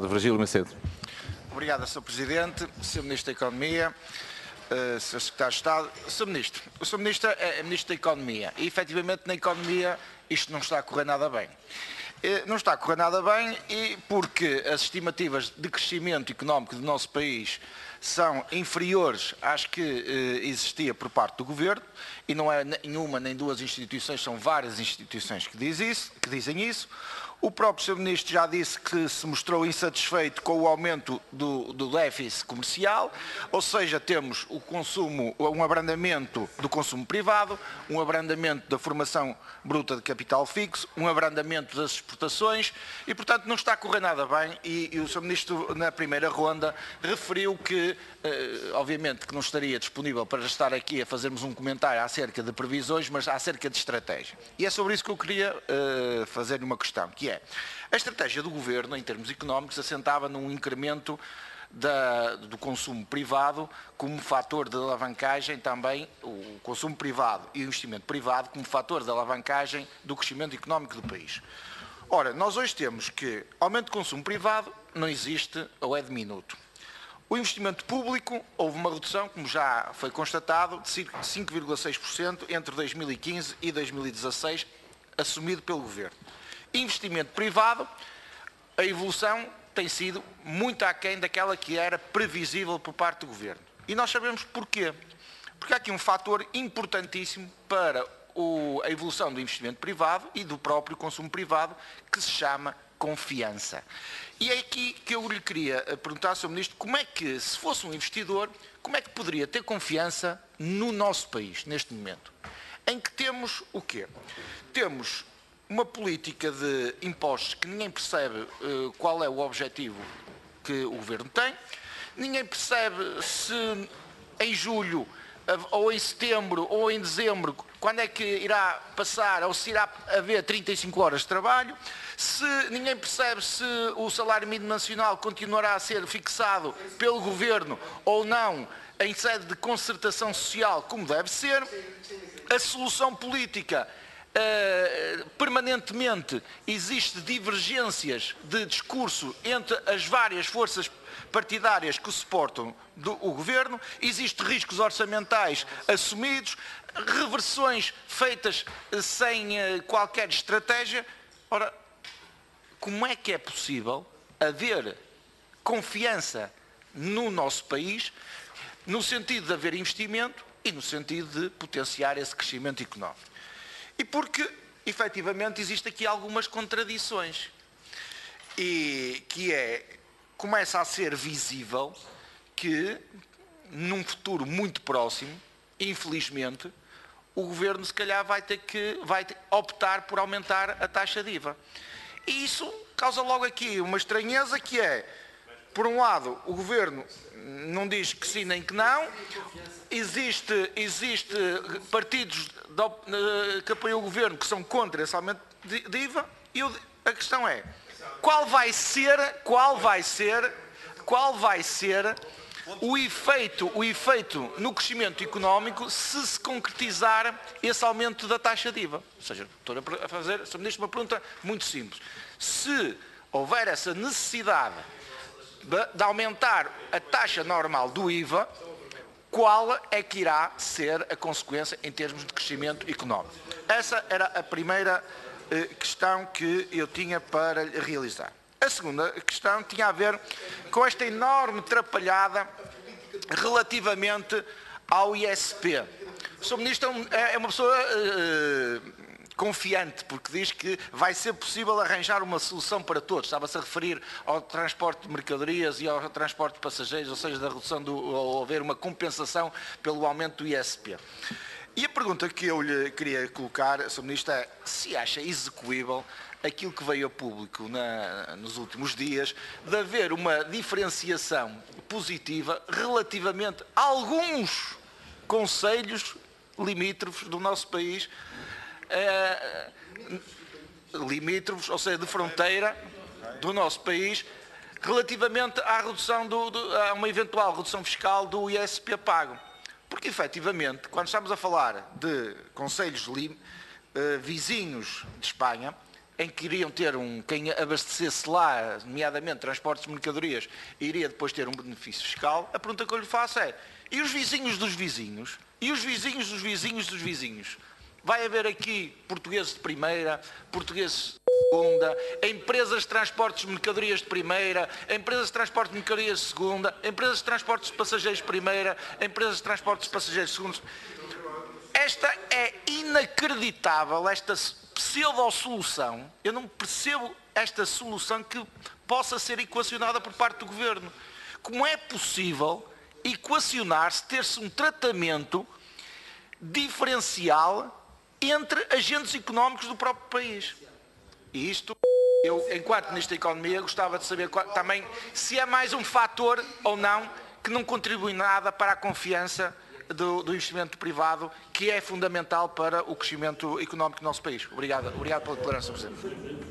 Virgílio Macedo. Obrigado, Sr. Presidente, Sr. Ministro da Economia, Sr. Secretário de Estado. Sr. Ministro, o Sr. Ministro é Ministro da Economia e, efetivamente, na economia isto não está a correr nada bem. Não está a correr nada bem porque as estimativas de crescimento económico do nosso país são inferiores às que existia por parte do Governo, e não é nenhuma nem duas instituições, são várias instituições que dizem isso. O próprio Sr. Ministro já disse que se mostrou insatisfeito com o aumento do déficit comercial, ou seja, temos o consumo, um abrandamento do consumo privado, um abrandamento da formação bruta de capital fixo, um abrandamento das exportações e, portanto, não está a correr nada bem e o Sr. Ministro, na primeira ronda, referiu que, obviamente, que não estaria disponível para estar aqui a fazermos um comentário acerca de previsões, mas acerca de estratégia. E é sobre isso que eu queria fazer uma questão, que é, a estratégia do Governo, em termos económicos, assentava num incremento do consumo privado como fator de alavancagem também, o consumo privado e o investimento privado como fator de alavancagem do crescimento económico do país. Ora, nós hoje temos que aumento de consumo privado não existe ou é diminuto. O investimento público, houve uma redução, como já foi constatado, de 5,6% entre 2015 e 2016, assumido pelo Governo. Investimento privado, a evolução tem sido muito aquém daquela que era previsível por parte do Governo. E nós sabemos porquê. Porque há aqui um fator importantíssimo para a evolução do investimento privado e do próprio consumo privado, que se chama confiança. E é aqui que eu lhe queria perguntar, Sr. Ministro, como é que, se fosse um investidor, como é que poderia ter confiança no nosso país, neste momento? Em que temos o quê? Temos uma política de impostos que ninguém percebe qual é o objetivo que o Governo tem, ninguém percebe se em julho, ou em setembro, ou em dezembro, quando é que irá passar, ou se irá haver 35 horas de trabalho, ninguém percebe se o salário mínimo nacional continuará a ser fixado pelo Governo ou não, em sede de concertação social, como deve ser, a solução política. Permanentemente existe divergências de discurso entre as várias forças partidárias que suportam o Governo, existem riscos orçamentais assumidos, reversões feitas sem qualquer estratégia. Ora, como é que é possível haver confiança no nosso país, no sentido de haver investimento e no sentido de potenciar esse crescimento económico? E porque, efetivamente, existem aqui algumas contradições. E começa a ser visível que, num futuro muito próximo, infelizmente, o Governo, se calhar, vai optar por aumentar a taxa de IVA. E isso causa logo aqui uma estranheza que é, por um lado, o Governo não diz que sim nem que não, existe partidos que apoiam o Governo que são contra esse aumento de IVA e a questão é, qual vai ser o efeito no crescimento económico se concretizar esse aumento da taxa de IVA? Ou seja, estou a fazer, Sr. Ministro, uma pergunta muito simples. Se houver essa necessidade de aumentar a taxa normal do IVA, qual é que irá ser a consequência em termos de crescimento económico? Essa era a primeira questão que eu tinha para realizar. A segunda questão tinha a ver com esta enorme atrapalhada relativamente ao ISP. O Sr. Ministro é uma pessoa confiante, porque diz que vai ser possível arranjar uma solução para todos. Estava-se a referir ao transporte de mercadorias e ao transporte de passageiros, ou seja, da redução ao haver uma compensação pelo aumento do ISP. E a pergunta que eu lhe queria colocar, Sr. Ministro, é se acha execuível aquilo que veio a público nos últimos dias, de haver uma diferenciação positiva relativamente a alguns concelhos limítrofes do nosso país, limítrofes, ou seja, de fronteira do nosso país, relativamente à redução a uma eventual redução fiscal do ISP pago. Porque, efetivamente, quando estamos a falar de concelhos vizinhos de Espanha, em que iriam ter quem abastecesse lá, nomeadamente transportes de mercadorias, iria depois ter um benefício fiscal, a pergunta que eu lhe faço é, e os vizinhos dos vizinhos? E os vizinhos dos vizinhos dos vizinhos? Vai haver aqui portugueses de primeira, portugueses de segunda, empresas de transportes de mercadorias de primeira, empresas de transporte de mercadorias de segunda, empresas de transportes de passageiros de primeira, empresas de transportes de passageiros de segunda. Esta é inacreditável, esta pseudo-solução. Eu não percebo esta solução que possa ser equacionada por parte do Governo. Como é possível equacionar-se, ter-se um tratamento diferencial entre agentes económicos do próprio país? E isto, eu, enquanto Ministro da Economia, gostava de saber também se é mais um fator ou não que não contribui nada para a confiança do investimento privado, que é fundamental para o crescimento económico do nosso país. Obrigado pela declaração, Presidente.